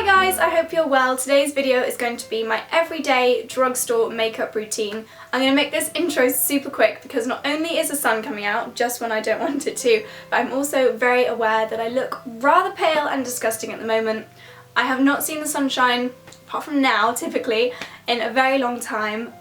Hi guys, I hope you're well. Today's video is going to be my everyday drugstore makeup routine. I'm going to make this intro super quick because not only is the sun coming out just when I don't want it to, but I'm also very aware that I look rather pale and disgusting at the moment. I have not seen the sunshine, apart from now typically, in a very long time.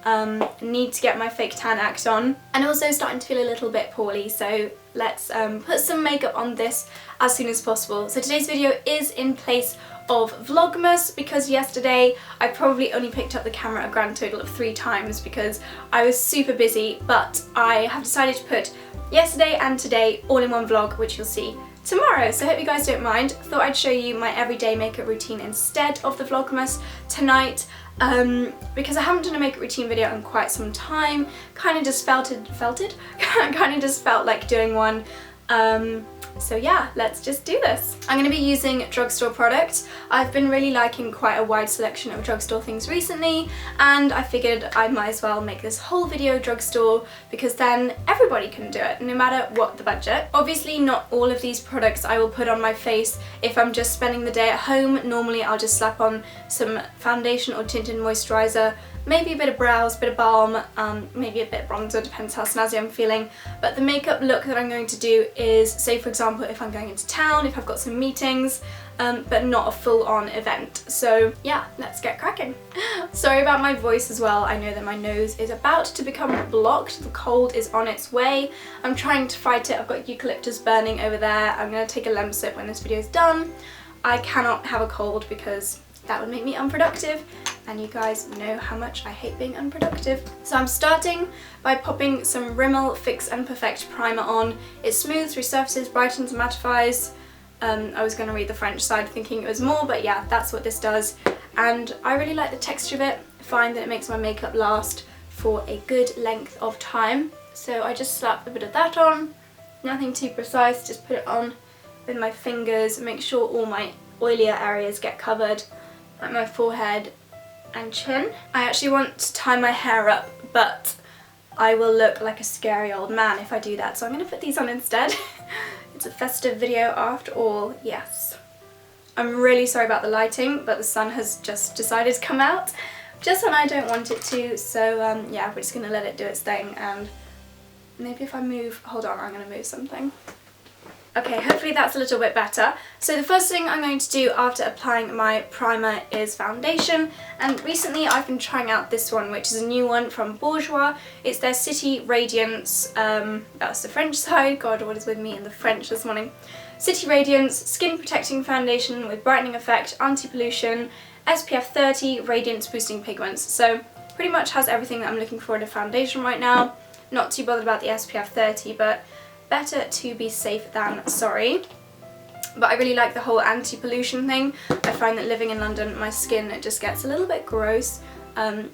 Need to get my fake tan act on, and also starting to feel a little bit poorly, so let's put some makeup on this as soon as possible. So today's video is in place of Vlogmas because yesterday I probably only picked up the camera a grand total of 3 times because I was super busy, but I have decided to put yesterday and today all in one vlog, which you'll see tomorrow. So I hope you guys don't mind. Thought I'd show you my everyday makeup routine instead of the Vlogmas tonight, because I haven't done a makeup routine video in quite some time. Kind of just felt like doing one. So yeah, let's just do this. I'm going to be using drugstore products. I've been really liking quite a wide selection of drugstore things recently, and I figured I might as well make this whole video drugstore because then everybody can do it, no matter what the budget. Obviously not all of these products I will put on my face if I'm just spending the day at home. Normally I'll just slap on some foundation or tinted moisturiser, maybe a bit of brows, bit of balm, maybe a bit of bronzer, depends how snazzy I'm feeling. But the makeup look that I'm going to do is, say for example, if I'm going into town, if I've got some meetings, but not a full-on event. So yeah, let's get cracking. Sorry about my voice as well. I know that my nose is about to become blocked. The cold is on its way. I'm trying to fight it. I've got eucalyptus burning over there. I'm going to take a lemon sip when this video is done. I cannot have a cold because that would make me unproductive, and you guys know how much I hate being unproductive. So I'm starting by popping some Rimmel Fix and Perfect primer on. It smooths, resurfaces, brightens, mattifies. I was going to read the French side thinking it was more, but yeah, that's what this does. And I really like the texture of it. I find that it makes my makeup last for a good length of time. So I just slap a bit of that on. Nothing too precise, just put it on with my fingers, make sure all my oilier areas get covered, like my forehead and chin. I actually want to tie my hair up, but I will look like a scary old man if I do that, so I'm going to put these on instead. It's a festive video after all, yes. I'm really sorry about the lighting, but the sun has just decided to come out just when I don't want it to, so yeah, we're just going to let it do its thing, and maybe if I move, hold on, I'm going to move something. Okay, hopefully that's a little bit better. So the first thing I'm going to do after applying my primer is foundation, and recently I've been trying out this one, which is a new one from Bourjois. It's their City Radiance, that's the French side, god what is with me in the French this morning. City Radiance Skin Protecting Foundation with Brightening Effect, Anti-Pollution, SPF 30, Radiance Boosting Pigments. So pretty much has everything that I'm looking for in a foundation right now. Not too bothered about the SPF 30, but better to be safe than sorry. But I really like the whole anti-pollution thing. I find that living in London, my skin just gets a little bit gross.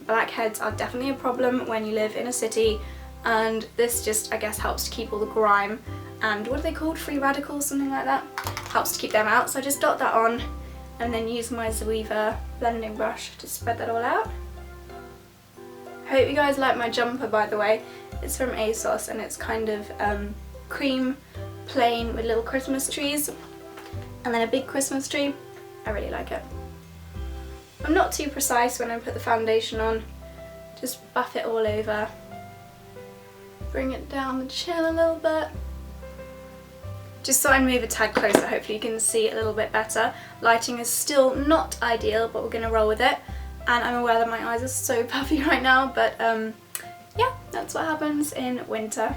Blackheads are definitely a problem when you live in a city, and this just, I guess, helps to keep all the grime and what are they called? Free radicals, something like that. Helps to keep them out. So I just dot that on and then use my Zoeva blending brush to spread that all out. I hope you guys like my jumper, by the way. It's from ASOS and it's kind of cream plain with little Christmas trees and then a big Christmas tree. I really like it. I'm not too precise when I put the foundation on, just buff it all over, bring it down the chin a little bit. Just so I move a tad closer, hopefully you can see it a little bit better. Lighting is still not ideal, but we're going to roll with it, and I'm aware that my eyes are so puffy right now, but yeah, that's what happens in winter.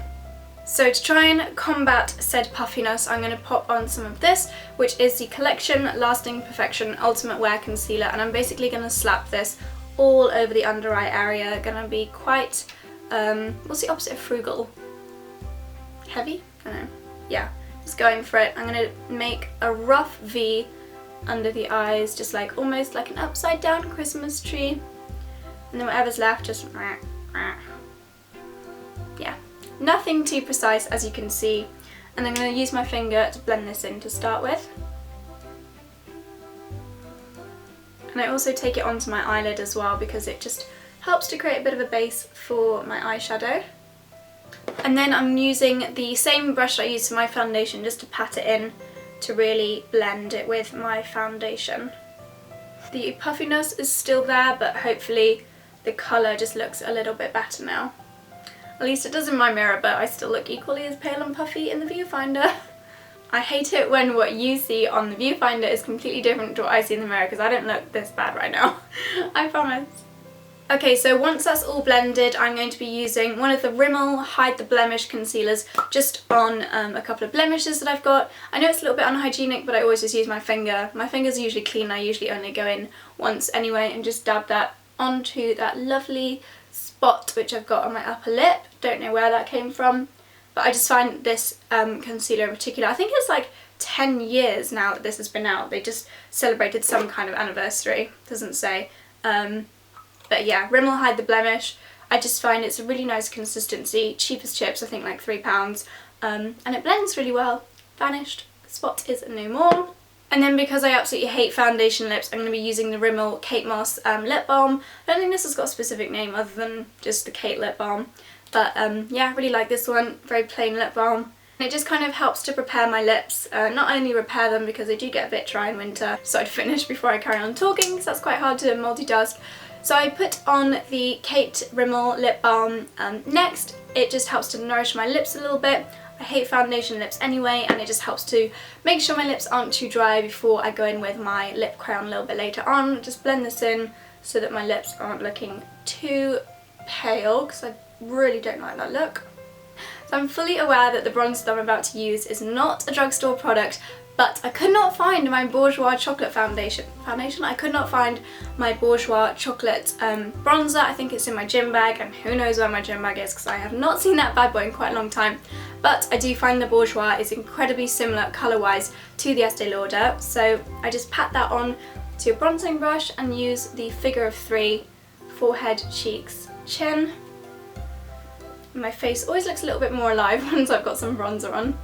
So to try and combat said puffiness, I'm going to pop on some of this, which is the Collection Lasting Perfection Ultimate Wear Concealer, and I'm basically going to slap this all over the under eye area. Going to be quite, what's the opposite of frugal? Heavy? I don't know. Yeah, just going for it. I'm going to make a rough V under the eyes, just like almost like an upside down Christmas tree, and then whatever's left, just yeah. Nothing too precise, as you can see, and I'm going to use my finger to blend this in to start with. And I also take it onto my eyelid as well because it just helps to create a bit of a base for my eyeshadow. And then I'm using the same brush I used for my foundation just to pat it in to really blend it with my foundation. The puffiness is still there, but hopefully the colour just looks a little bit better now. At least it does in my mirror, but I still look equally as pale and puffy in the viewfinder. I hate it when what you see on the viewfinder is completely different to what I see in the mirror, because I don't look this bad right now. I promise. Okay, so once that's all blended, I'm going to be using one of the Rimmel Hide the Blemish concealers just on a couple of blemishes that I've got. I know it's a little bit unhygienic, but I always just use my finger. My finger's usually clean. I usually only go in once anyway and just dab that onto that lovely spot which I've got on my upper lip. Don't know where that came from, but I just find this concealer in particular, I think it's like 10 years now that this has been out. They just celebrated some kind of anniversary, doesn't say. But yeah, Rimmel Hide the Blemish. I just find it's a really nice consistency, cheap as chips, I think like £3, and it blends really well. Vanished, the spot is no more. And then because I absolutely hate foundation lips, I'm going to be using the Rimmel Kate Moss lip balm. I don't think this has got a specific name other than just the Kate lip balm. But yeah, I really like this one, very plain lip balm. And it just kind of helps to prepare my lips, not only repair them because they do get a bit dry in winter, so I'd finish before I carry on talking because that's quite hard to multitask. So I put on the Kate Rimmel lip balm next. It just helps to nourish my lips a little bit. I hate foundation lips anyway, and it just helps to make sure my lips aren't too dry before I go in with my lip crayon a little bit later on. Just blend this in so that my lips aren't looking too pale, because I really don't like that look. So I'm fully aware that the bronzer that I'm about to use is not a drugstore product, but I could not find my Bourjois chocolate foundation. I could not find my Bourjois chocolate bronzer. I think it's in my gym bag, and who knows where my gym bag is because I have not seen that bad boy in quite a long time. But I do find the Bourjois is incredibly similar colour-wise to the Estee Lauder, so I just pat that on to a bronzing brush and use the figure of 3 forehead, cheeks, chin. My face always looks a little bit more alive once I've got some bronzer on.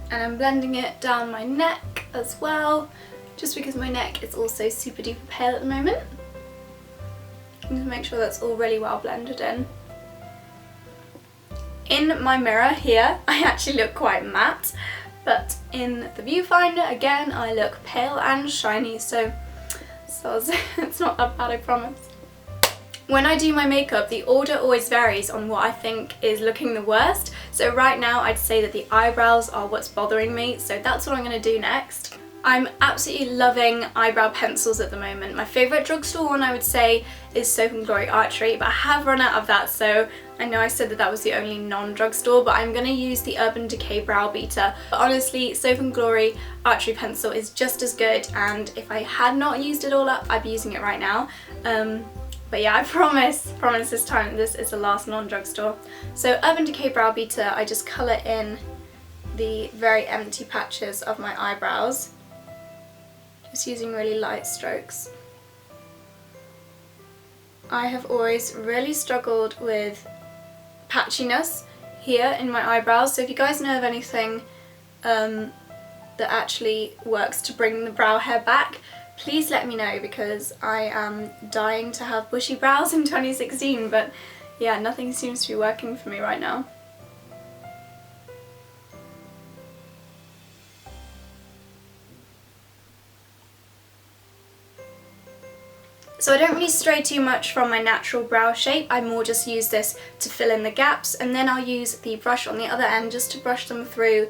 And I'm blending it down my neck as well, just because my neck is also super duper pale at the moment. And to make sure that's all really well blended in. In my mirror here, I actually look quite matte, but in the viewfinder, again, I look pale and shiny, so it's not that bad, I promise. When I do my makeup, the order always varies on what I think is looking the worst. So right now I'd say that the eyebrows are what's bothering me, so that's what I'm going to do next. I'm absolutely loving eyebrow pencils at the moment. My favourite drugstore one I would say is Soap & Glory Archery, but I have run out of that, so I know I said that that was the only non-drugstore, but I'm going to use the Urban Decay Brow Beater. But honestly, Soap & Glory Archery Pencil is just as good, and if I had not used it all up, I'd be using it right now. But yeah, I promise this time this is the last non-drugstore. So Urban Decay Brow Beater, I just colour in the very empty patches of my eyebrows. Just using really light strokes. I have always really struggled with patchiness here in my eyebrows, so if you guys know of anything that actually works to bring the brow hair back, please let me know, because I am dying to have bushy brows in 2016, but yeah, nothing seems to be working for me right now. So I don't really stray too much from my natural brow shape, I more just use this to fill in the gaps, and then I'll use the brush on the other end just to brush them through,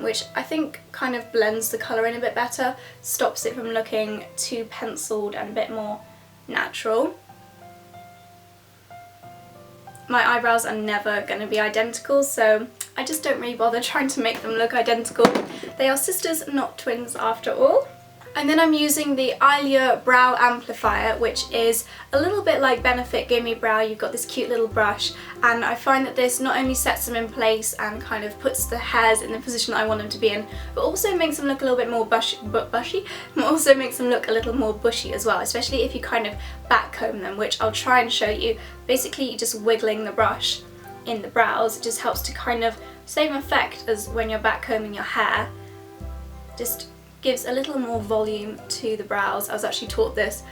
which I think kind of blends the colour in a bit better, stops it from looking too penciled and a bit more natural. My eyebrows are never going to be identical, so I just don't really bother trying to make them look identical. They are sisters, not twins after all. And then I'm using the Eylure Brow Amplifier, which is a little bit like Benefit Gimme Brow. You've got this cute little brush, and I find that this not only sets them in place and kind of puts the hairs in the position that I want them to be in, but also makes them look a little bit more bushy, also makes them look a little more bushy as well, especially if you kind of back comb them, which I'll try and show you. Basically, you're just wiggling the brush in the brows. It just helps to kind of same effect as when you're back combing your hair. Just gives a little more volume to the brows. I was actually taught this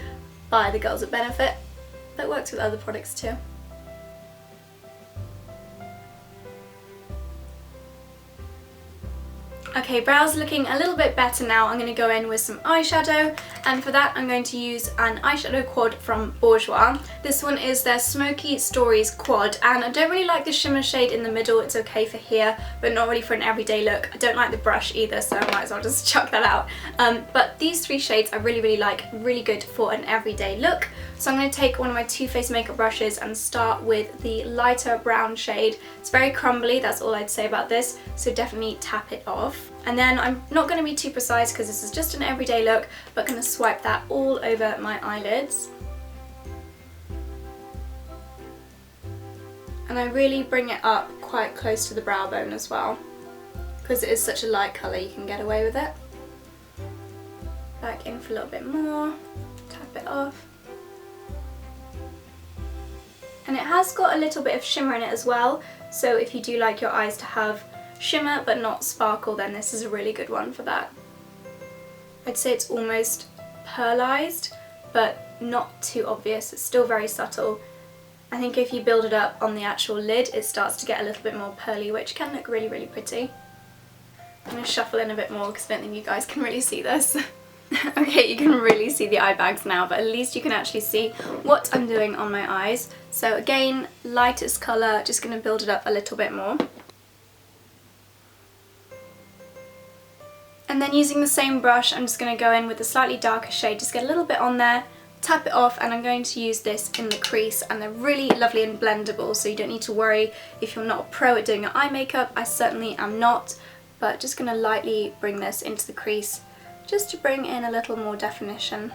by the girls at Benefit, but it works with other products too. Okay, brows looking a little bit better now. I'm going to go in with some eyeshadow, and for that I'm going to use an eyeshadow quad from Bourjois. This one is their Smoky Stories quad, and I don't really like the shimmer shade in the middle. It's okay for here, but not really for an everyday look. I don't like the brush either, so I might as well just chuck that out. But these three shades I really like, really good for an everyday look. So I'm going to take one of my Too Faced makeup brushes and start with the lighter brown shade. It's very crumbly, that's all I'd say about this, so definitely tap it off. And then I'm not going to be too precise because this is just an everyday look, but going to swipe that all over my eyelids. And I really bring it up quite close to the brow bone as well, because it is such a light colour, you can get away with it. Back in for a little bit more, tap it off. And it has got a little bit of shimmer in it as well, so if you do like your eyes to have shimmer but not sparkle, then this is a really good one for that. I'd say it's almost pearlized, but not too obvious. It's still very subtle. I think if you build it up on the actual lid, it starts to get a little bit more pearly, which can look really pretty. I'm going to shuffle in a bit more because I don't think you guys can really see this. Okay, you can really see the eye bags now, but at least you can actually see what I'm doing on my eyes. So again, lightest colour, just going to build it up a little bit more. And then using the same brush, I'm just going to go in with a slightly darker shade, just get a little bit on there, tap it off, and I'm going to use this in the crease, and they're really lovely and blendable, so you don't need to worry if you're not a pro at doing your eye makeup. I certainly am not, but just going to lightly bring this into the crease, just to bring in a little more definition.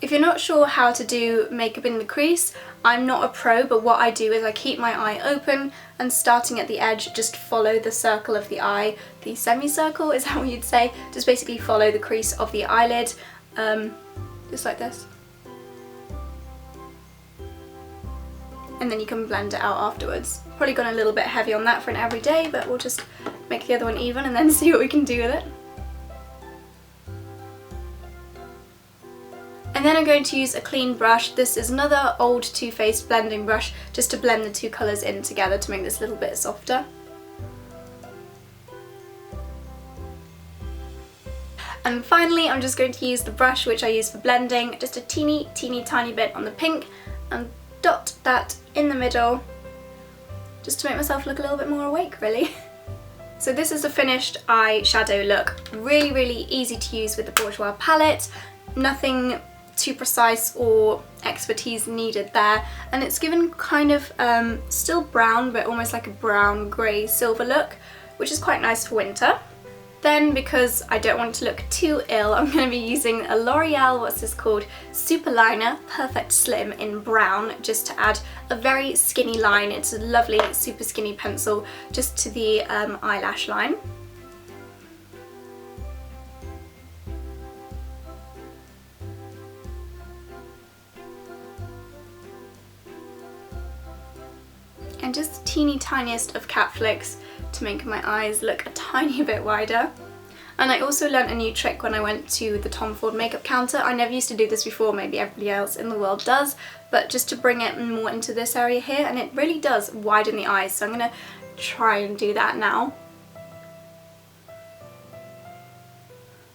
If you're not sure how to do makeup in the crease, I'm not a pro, but what I do is I keep my eye open and starting at the edge, just follow the circle of the eye, the semicircle, is that what you'd say? Just basically follow the crease of the eyelid, just like this. And then you can blend it out afterwards. Probably gone a little bit heavy on that for an everyday, but we'll just make the other one even and then see what we can do with it. And then I'm going to use a clean brush. This is another old Too Faced blending brush, just to blend the two colours in together to make this a little bit softer. And finally, I'm just going to use the brush which I use for blending, just a teeny tiny bit on the pink, and dot that in the middle, just to make myself look a little bit more awake, really. So this is a finished eyeshadow look. Really easy to use with the Bourjois palette. Nothing too precise or expertise needed there, and it's given kind of still brown, but almost like a brown grey silver look, which is quite nice for winter. Then, because I don't want to look too ill, I'm going to be using a L'Oreal, what's this called, Super Liner Perfect Slim in brown, just to add a very skinny line. It's a lovely super skinny pencil just to the eyelash line. And just teeny tiniest of cat flicks to make my eyes look a tiny bit wider. And I also learnt a new trick when I went to the Tom Ford makeup counter. I never used to do this before, maybe everybody else in the world does, but just to bring it more into this area here, and it really does widen the eyes, so I'm going to try and do that now.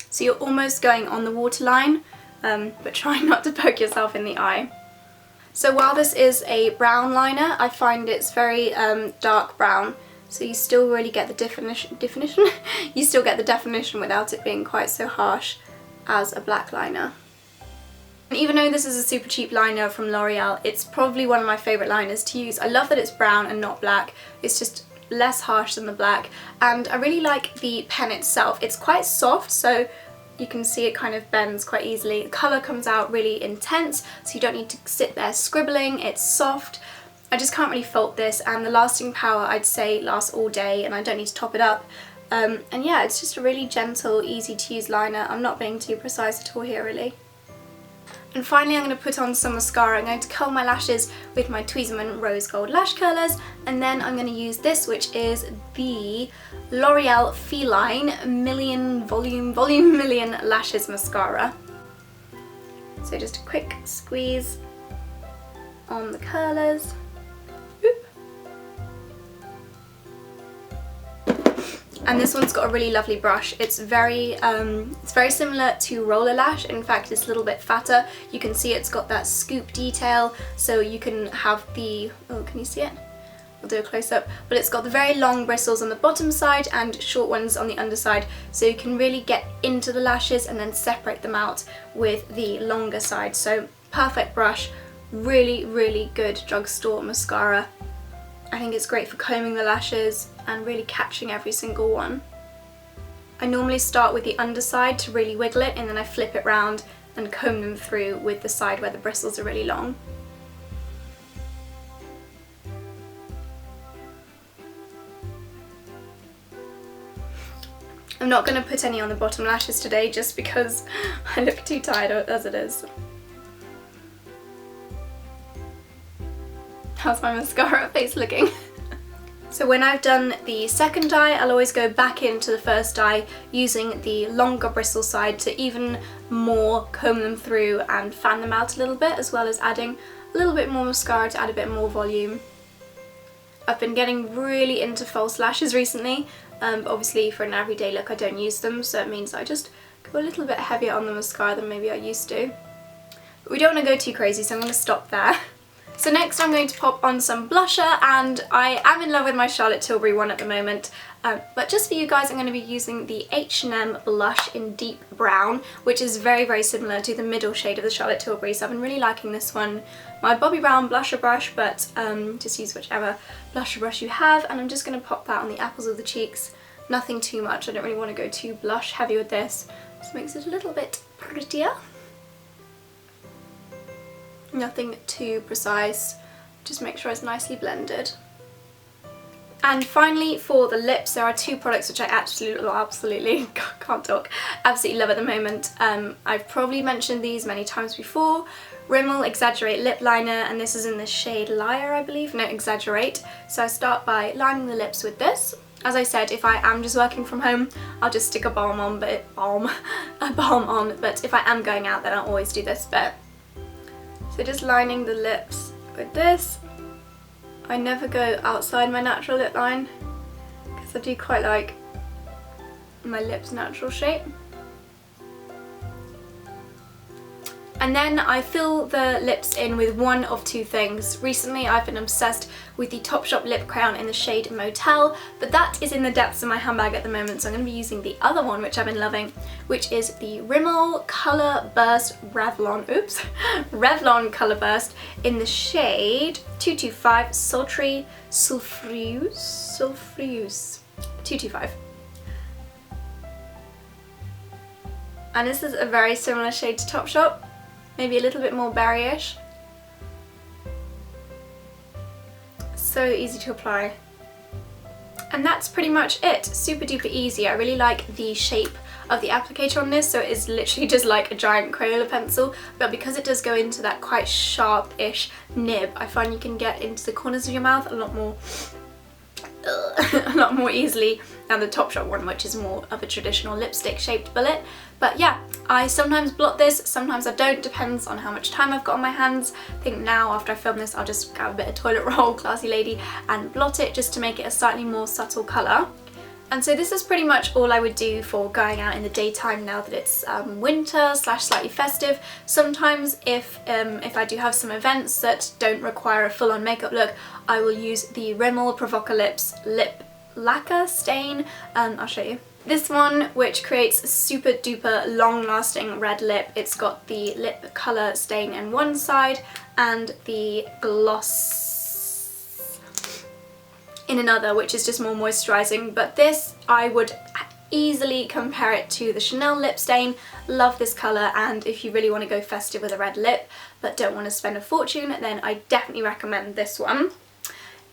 So you're almost going on the waterline, but try not to poke yourself in the eye. So while this is a brown liner, I find it's very dark brown, so you still really get the definition? You still get the definition without it being quite so harsh as a black liner. And even though this is a super cheap liner from L'Oreal, it's probably one of my favourite liners to use. I love that it's brown and not black. It's just less harsh than the black, and I really like the pen itself. It's quite soft, so you can see it kind of bends quite easily. The colour comes out really intense, so you don't need to sit there scribbling. It's soft. I just can't really fault this, and the lasting power I'd say lasts all day, and I don't need to top it up. And yeah, it's just a really gentle, easy to use liner. I'm not being too precise at all here, really. And finally, I'm going to put on some mascara. I'm going to curl my lashes with my Tweezerman Rose Gold Lash Curlers, and then I'm going to use this, which is the L'Oreal Feline Volume Million Lashes Mascara. So just a quick squeeze on the curlers. And this one's got a really lovely brush. It's very similar to Roller Lash. In fact, it's a little bit fatter. You can see it's got that scoop detail, so you can have the, oh, can you see it? I'll do a close-up. But it's got the very long bristles on the bottom side and short ones on the underside, so you can really get into the lashes and then separate them out with the longer side. So perfect brush, really, really good drugstore mascara. I think it's great for combing the lashes and really catching every single one. I normally start with the underside to really wiggle it, and then I flip it round and comb them through with the side where the bristles are really long. I'm not going to put any on the bottom lashes today just because I look too tired as it is. How's my mascara face looking? So when I've done the second eye, I'll always go back into the first eye using the longer bristle side to even more comb them through and fan them out a little bit, as well as adding a little bit more mascara to add a bit more volume. I've been getting really into false lashes recently, but obviously for an everyday look I don't use them, so it means I just go a little bit heavier on the mascara than maybe I used to. But we don't want to go too crazy, so I'm going to stop there. So next I'm going to pop on some blusher, and I am in love with my Charlotte Tilbury one at the moment, but just for you guys I'm going to be using the H&M blush in Deep Brown, which is very, very similar to the middle shade of the Charlotte Tilbury, so I've been really liking this one. My Bobbi Brown blusher brush, but just use whichever blusher brush you have, and I'm just going to pop that on the apples of the cheeks. Nothing too much, I don't really want to go too blush heavy with this, just makes it a little bit prettier. Nothing too precise, just make sure it's nicely blended. And finally for the lips, there are two products which I absolutely can't talk, absolutely love at the moment. I've probably mentioned these many times before. Rimmel Exaggerate lip liner, and this is in the shade Liar, I believe, no, Exaggerate. So I start by lining the lips with this. As I said, if I am just working from home, I'll just stick a balm on, but if I am going out, then I'll always do this bit. So just lining the lips with this. I never go outside my natural lip line because I do quite like my lips' natural shape. And then I fill the lips in with one of two things. Recently I've been obsessed with the Topshop lip crayon in the shade Motel, but that is in the depths of my handbag at the moment, so I'm going to be using the other one which I've been loving, which is the Rimmel Colour Burst Revlon Colour Burst in the shade 225 Sultry Sulfurous 225. And this is a very similar shade to Topshop. Maybe a little bit more berryish. So easy to apply. And that's pretty much it. Super duper easy. I really like the shape of the applicator on this, so it is literally just like a giant Crayola pencil, but because it does go into that quite sharp-ish nib, I find you can get into the corners of your mouth a lot more easily than the Topshop one, which is more of a traditional lipstick shaped bullet. But yeah, I sometimes blot this, sometimes I don't, depends on how much time I've got on my hands. I think now after I film this I'll just grab a bit of toilet roll, classy lady, and blot it just to make it a slightly more subtle colour. And so this is pretty much all I would do for going out in the daytime now that it's winter / slightly festive. Sometimes if I do have some events that don't require a full-on makeup look, I will use the Rimmel Provocalips Lip Lacquer Stain. I'll show you. This one, which creates a super duper long lasting red lip. It's got the lip colour stain in one side and the gloss in another, which is just more moisturising. But this, I would easily compare it to the Chanel lip stain. Love this colour, and if you really want to go festive with a red lip but don't want to spend a fortune, then I definitely recommend this one.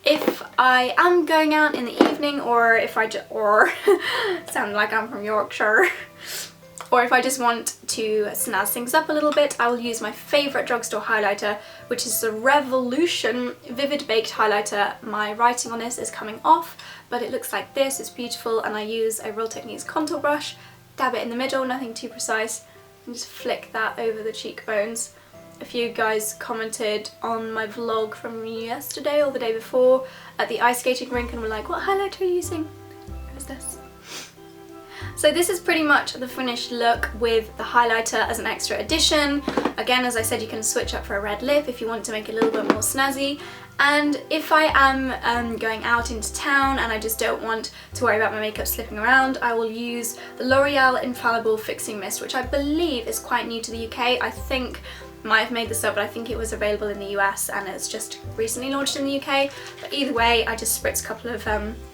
If I am going out in the evening, or if I sound like I'm from Yorkshire, or if I just want to snazz things up a little bit, I will use my favourite drugstore highlighter, which is the Revolution Vivid Baked Highlighter. My writing on this is coming off, but it looks like this. It's beautiful, and I use a Real Techniques contour brush, dab it in the middle, nothing too precise, and just flick that over the cheekbones. A few guys commented on my vlog from yesterday or the day before at the ice skating rink and were like, what highlighter are you using? It was this. So this is pretty much the finished look with the highlighter as an extra addition. Again, as I said, you can switch up for a red lip if you want to make it a little bit more snazzy. And if I am going out into town and I just don't want to worry about my makeup slipping around, I will use the L'Oreal Infalible Fixing Mist, which I believe is quite new to the UK. I think, might have made this up, but I think it was available in the US and it's just recently launched in the UK. But either way, I just spritz a couple of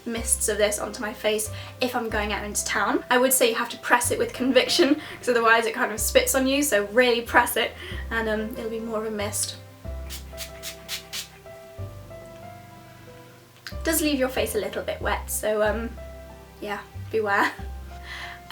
mists of this onto my face if I'm going out into town. I would say you have to press it with conviction, because otherwise it kind of spits on you, so really press it and it'll be more of a mist. Does leave your face a little bit wet, so yeah, beware.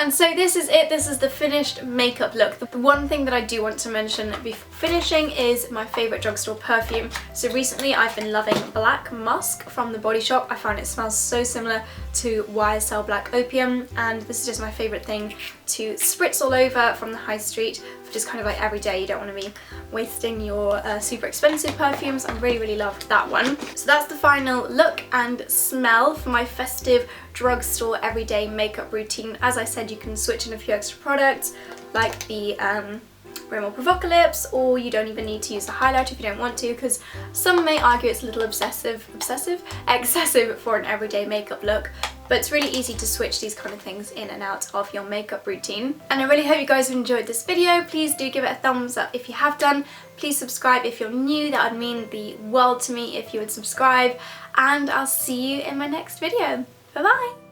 And so this is it, this is the finished makeup look. The one thing that I do want to mention before finishing is my favourite drugstore perfume. So recently I've been loving Black Musk from the Body Shop. I found it smells so similar to YSL Black Opium, and this is just my favourite thing to spritz all over from the high street for just kind of like every day. You don't want to be wasting your super expensive perfumes. I really loved that one. So that's the final look and smell for my Festive Drugstore Everyday Makeup Routine. As I said, you can switch in a few extra products like the Rimmel Provocalips, or you don't even need to use the highlighter if you don't want to, because some may argue it's a little excessive for an everyday makeup look. But it's really easy to switch these kind of things in and out of your makeup routine. And I really hope you guys have enjoyed this video. Please do give it a thumbs up if you have done. Please subscribe if you're new. That would mean the world to me if you would subscribe. And I'll see you in my next video. Bye bye!